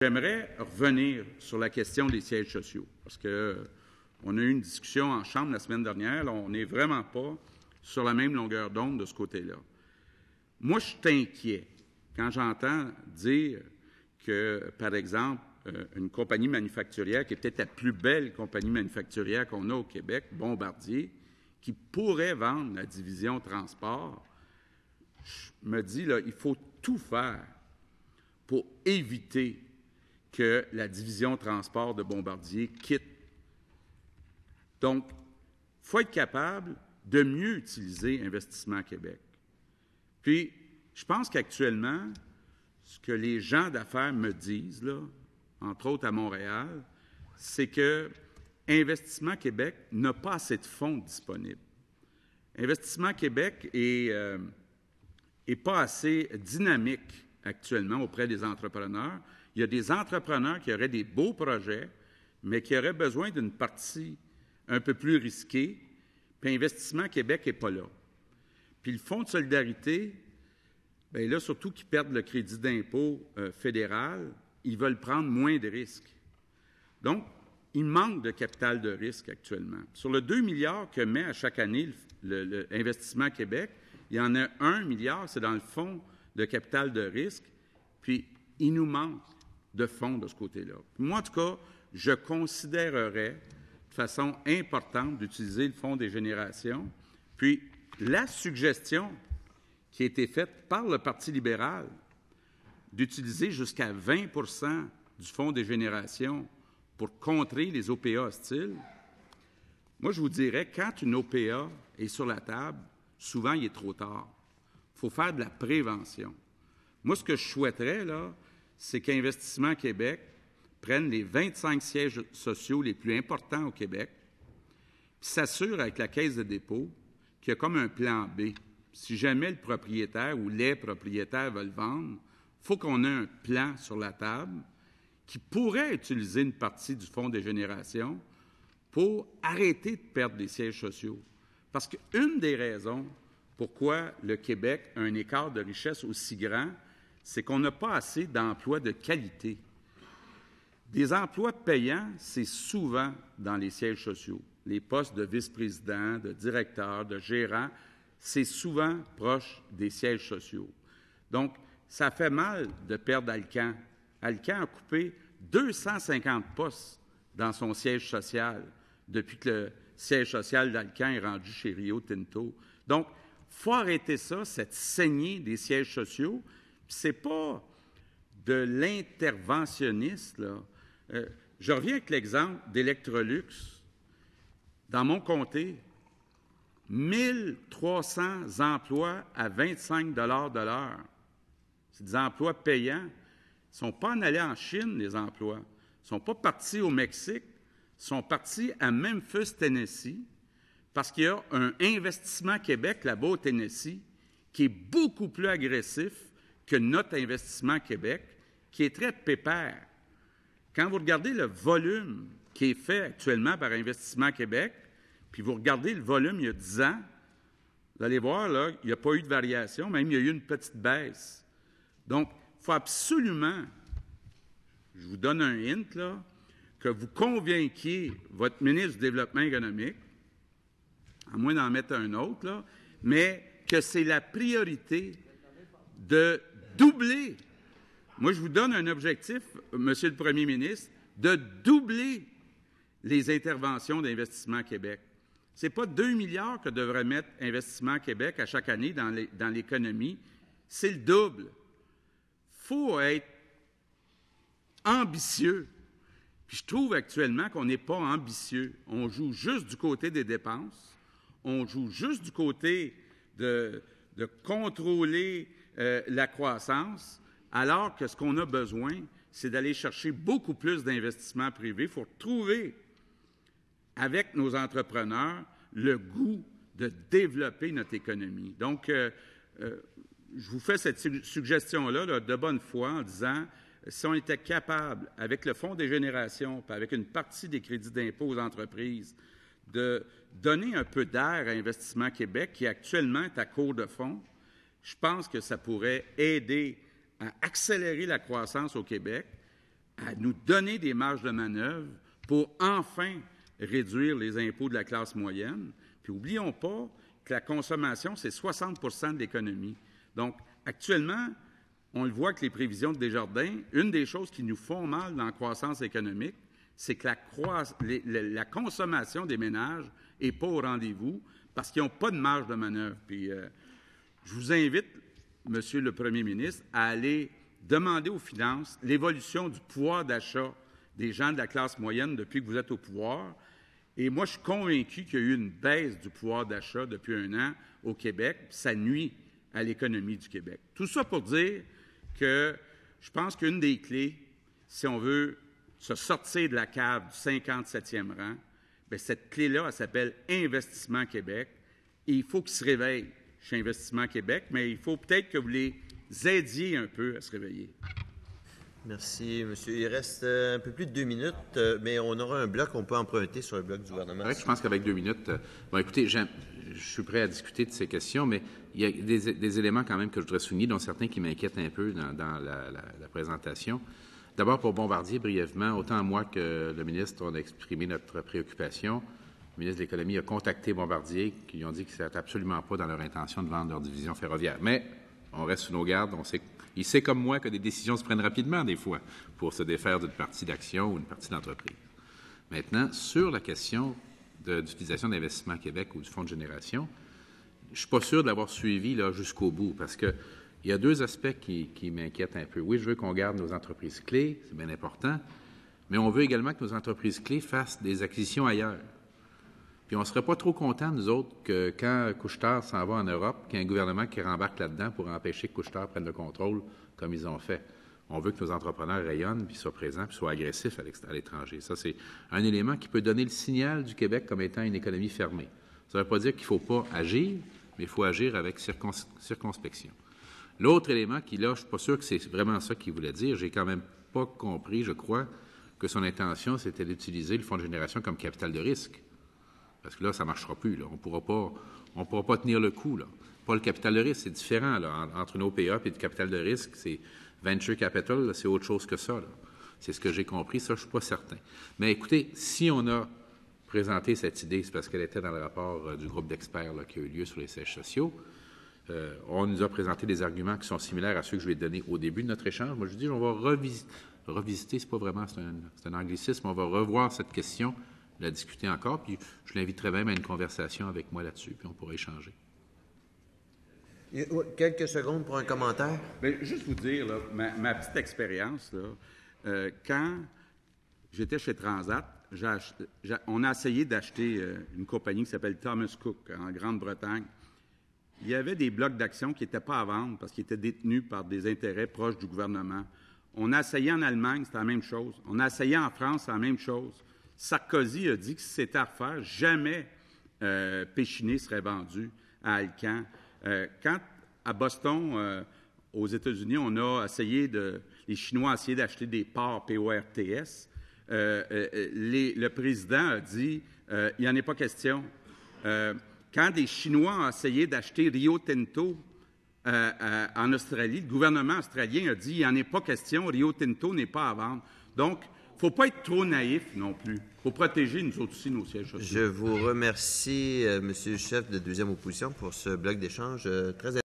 J'aimerais revenir sur la question des sièges sociaux, parce qu'on a eu une discussion en Chambre la semaine dernière. Là, on n'est vraiment pas sur la même longueur d'onde de ce côté-là. Moi, je suis inquiet quand j'entends dire que, par exemple, une compagnie manufacturière, qui est peut-être la plus belle compagnie manufacturière qu'on a au Québec, Bombardier, qui pourrait vendre la division transport, je me dis, là, il faut tout faire pour éviter que la division transport de Bombardier quitte. Donc, il faut être capable de mieux utiliser Investissement Québec. Puis, je pense qu'actuellement, ce que les gens d'affaires me disent, là, entre autres à Montréal, c'est que Investissement Québec n'a pas assez de fonds disponibles. Investissement Québec est pas assez dynamique actuellement auprès des entrepreneurs. Il y a des entrepreneurs qui auraient des beaux projets, mais qui auraient besoin d'une partie un peu plus risquée, puis Investissement Québec n'est pas là. Puis le Fonds de solidarité, bien là, surtout qu'ils perdent le crédit d'impôt fédéral, ils veulent prendre moins de risques. Donc, il manque de capital de risque actuellement. Sur le 2 milliards que met à chaque année le Investissement Québec, il y en a 1 milliard, c'est dans le fonds de capital de risque, puis il nous manque de fonds de ce côté-là. Moi, en tout cas, je considérerais de façon importante d'utiliser le Fonds des générations. Puis, la suggestion qui a été faite par le Parti libéral d'utiliser jusqu'à 20 du Fonds des générations pour contrer les OPA hostiles, moi, je vous dirais, quand une OPA est sur la table, souvent, il est trop tard. Il faut faire de la prévention. Moi, ce que je souhaiterais, là, c'est qu'Investissement Québec prenne les 25 sièges sociaux les plus importants au Québec, puis s'assure avec la Caisse de dépôt qu'il y a comme un plan B. Si jamais le propriétaire ou les propriétaires veulent vendre, il faut qu'on ait un plan sur la table qui pourrait utiliser une partie du Fonds des générations pour arrêter de perdre des sièges sociaux. Parce qu'une des raisons pourquoi le Québec a un écart de richesse aussi grand, c'est qu'on n'a pas assez d'emplois de qualité. Des emplois payants, c'est souvent dans les sièges sociaux. Les postes de vice-président, de directeur, de gérant, c'est souvent proche des sièges sociaux. Donc, ça fait mal de perdre Alcan. Alcan a coupé 250 postes dans son siège social depuis que le siège social d'Alcan est rendu chez Rio Tinto. Donc, il faut arrêter ça, cette saignée des sièges sociaux. Ce n'est pas de l'interventionniste, là. Je reviens avec l'exemple d'Electrolux. Dans mon comté, 1300 emplois à 25 de l'heure. C'est des emplois payants. Ils ne sont pas en allés en Chine, les emplois. Ils ne sont pas partis au Mexique. Ils sont partis à Memphis, Tennessee, parce qu'il y a un Investissement Québec là-bas au Tennessee qui est beaucoup plus agressif que notre Investissement Québec, qui est très pépère. Quand vous regardez le volume qui est fait actuellement par Investissement Québec, puis vous regardez le volume il y a 10 ans, vous allez voir, là, il n'y a pas eu de variation, même il y a eu une petite baisse. Donc, il faut absolument, je vous donne un hint, là, que vous convainquiez votre ministre du Développement économique, à moins d'en mettre un autre, là, mais que c'est la priorité de doubler. Moi, je vous donne un objectif, Monsieur le Premier ministre, de doubler les interventions d'Investissement Québec. Ce n'est pas 2 milliards que devrait mettre Investissement Québec à chaque année dans l'économie, c'est le double. Il faut être ambitieux. Puis je trouve actuellement qu'on n'est pas ambitieux. On joue juste du côté des dépenses, on joue juste du côté de contrôler la croissance, alors que ce qu'on a besoin, c'est d'aller chercher beaucoup plus d'investissements privés. Il faut trouver, avec nos entrepreneurs, le goût de développer notre économie. Donc, je vous fais cette suggestion-là là, de bonne foi en disant, si on était capable, avec le Fonds des générations, puis avec une partie des crédits d'impôt aux entreprises, de donner un peu d'air à Investissement Québec, qui actuellement est à court de fonds, je pense que ça pourrait aider à accélérer la croissance au Québec, à nous donner des marges de manœuvre pour enfin réduire les impôts de la classe moyenne. Puis n'oublions pas que la consommation, c'est 60 de l'économie. Donc, actuellement, on le voit que les prévisions de Desjardins, une des choses qui nous font mal dans la croissance économique, c'est que la consommation des ménages n'est pas au rendez-vous parce qu'ils n'ont pas de marge de manœuvre. Puis, je vous invite, Monsieur le Premier ministre, à aller demander aux finances l'évolution du pouvoir d'achat des gens de la classe moyenne depuis que vous êtes au pouvoir. Et moi, je suis convaincu qu'il y a eu une baisse du pouvoir d'achat depuis 1 an au Québec, puis ça nuit à l'économie du Québec. Tout ça pour dire que je pense qu'une des clés, si on veut se sortir de la cave du 57e rang, bien, cette clé-là, elle s'appelle Investissement Québec. Et il faut qu'ils se réveillent chez Investissement Québec, mais il faut peut-être que vous les aidiez un peu à se réveiller. Merci, monsieur. Il reste un peu plus de 2 minutes, mais on aura un bloc, on peut emprunter sur le bloc du gouvernement. C'est vrai que je pense qu'avec 2 minutes, bon, écoutez, je suis prêt à discuter de ces questions, mais il y a des éléments quand même que je voudrais souligner, dont certains qui m'inquiètent un peu dans la présentation. D'abord, pour Bombardier, brièvement, autant moi que le ministre, on a exprimé notre préoccupation. Le ministre de l'Économie a contacté Bombardier, qui lui ont dit que ce n'était absolument pas dans leur intention de vendre leur division ferroviaire. Mais on reste sous nos gardes, il sait comme moi que des décisions se prennent rapidement, des fois, pour se défaire d'une partie d'action ou d'une partie d'entreprise. Maintenant, sur la question d'utilisation d'Investissement Québec ou du Fonds de génération, je ne suis pas sûr de l'avoir suivi là, jusqu'au bout, parce qu'il y a 2 aspects qui m'inquiètent un peu. Oui, je veux qu'on garde nos entreprises clés, c'est bien important, mais on veut également que nos entreprises clés fassent des acquisitions ailleurs. Puis on ne serait pas trop contents, nous autres, que quand Couche-Tard s'en va en Europe, qu'il y ait un gouvernement qui rembarque là-dedans pour empêcher que Couche-Tard prenne le contrôle comme ils ont fait. On veut que nos entrepreneurs rayonnent, puis soient présents, puis soient agressifs à l'étranger. Ça, c'est un élément qui peut donner le signal du Québec comme étant une économie fermée. Ça ne veut pas dire qu'il ne faut pas agir, mais il faut agir avec circonspection. L'autre élément qui, là, je ne suis pas sûr que c'est vraiment ça qu'il voulait dire. J'ai quand même pas compris, je crois, que son intention, c'était d'utiliser le Fonds de génération comme capital de risque. Parce que là, ça ne marchera plus. Là. On ne pourra pas tenir le coup. Là. Pas le capital de risque, c'est différent. Là. Entre une OPA et du capital de risque, c'est venture capital, là, c'est autre chose que ça. Là. C'est ce que j'ai compris. Ça, je ne suis pas certain. Mais écoutez, si on a présenté cette idée, c'est parce qu'elle était dans le rapport du groupe d'experts là, qui a eu lieu sur les sièges sociaux. On nous a présenté des arguments qui sont similaires à ceux que je lui ai donnés au début de notre échange. Moi, je dis, on va revisiter, c'est pas vraiment, c'est un anglicisme, on va revoir cette question, la discuter encore, puis je l'inviterai même à une conversation avec moi là-dessus, puis on pourra échanger. Quelques secondes pour un commentaire. Bien, juste vous dire, là, ma petite expérience, là, quand j'étais chez Transat, on a essayé d'acheter une compagnie qui s'appelle Thomas Cook en Grande-Bretagne. Il y avait des blocs d'actions qui n'étaient pas à vendre parce qu'ils étaient détenus par des intérêts proches du gouvernement. On a essayé en Allemagne, c'était la même chose. On a essayé en France, c'est la même chose. Sarkozy a dit que si c'était à refaire, jamais Péchiné serait vendu à Alcan. Quand, à Boston, aux États-Unis, les Chinois ont essayé d'acheter des ports PORTS, le président a dit il n'y en est pas question. Quand des Chinois ont essayé d'acheter Rio Tinto en Australie, le gouvernement australien a dit il n'y en est pas question, Rio Tinto n'est pas à vendre. Donc, il ne faut pas être trop naïf non plus. Il faut protéger, nous autres aussi, nos sièges sociaux. Je vous remercie, Monsieur le chef de deuxième opposition, pour ce bloc d'échange très